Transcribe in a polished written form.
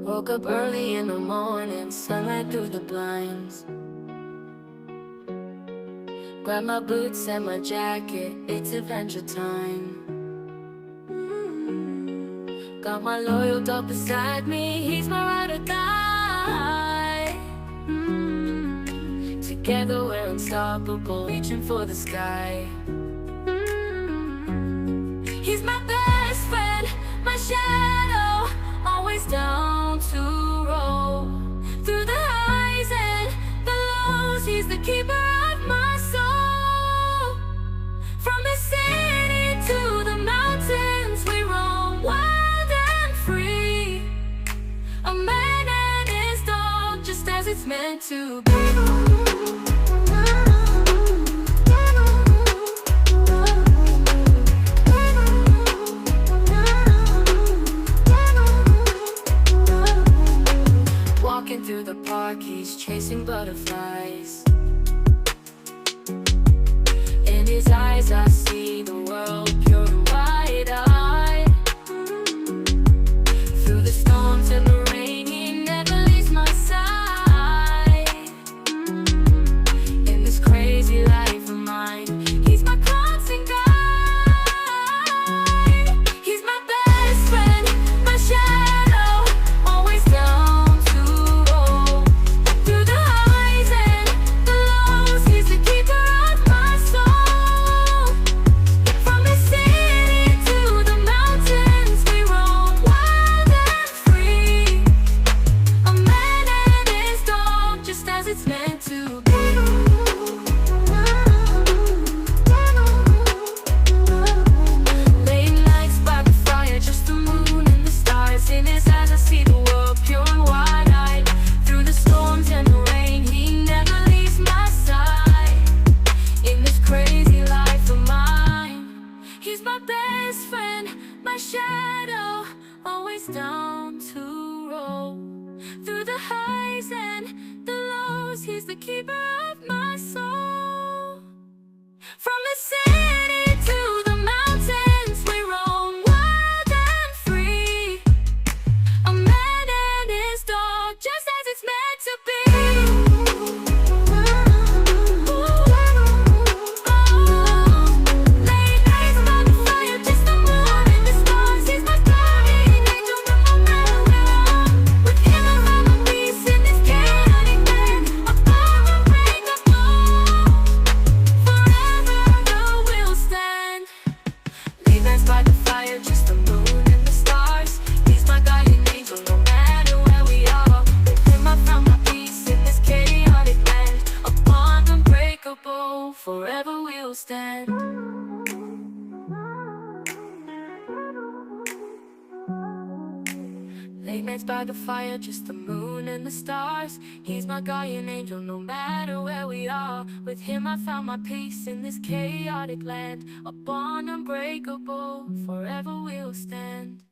Woke up early in the morning, sunlight through the blinds. Grab my boots and my jacket, it's adventure time. Got my loyal dog beside me, he's my ride or die. Together we're unstoppable, reaching for the sky. He's my best friend, my shadow, always down to roll. Through the highs and the lows, he's the keeper of my soul. From the city to the mountains, we roam wild and free. A man and his dog, just as it's meant to be. Walking through the park, he's chasing butterflies. In his eyes I see the world pure and wide-eyed. Through the storms and the rain, he never leaves my side. In this crazy life of mine, he's my constant guide. He's my best friend, my shadow, always down. It's meant to be. Late nights by the fire, just the moon and the stars. In his eyes I see the world pure and wide-eyed. Through the storms and the rain, he never leaves my side. In this crazy life of mine, he's my best friend, my shadow, always down to roll. Through the highs and the lows, he's the keeper of my soul. From the city to the mountains, we roam wild and free. A man and his dog, just as it's meant to be. Late nights by the fire, just the moon and the stars. He's my guardian angel, no matter where I am. With him I find my peace in this chaotic land. Above unbreakable, forever we'll stand. Late nights by the fire, just the moon and the stars. He's my guardian angel, no matter where we are. With him I found my peace in this chaotic land. Upon unbreakable, forever we'll stand. Late nights by the fire, just the moon and the stars. He's my guardian angel, no matter where we are. With him I found my peace in this chaotic land. A bond unbreakable, forever we'll stand.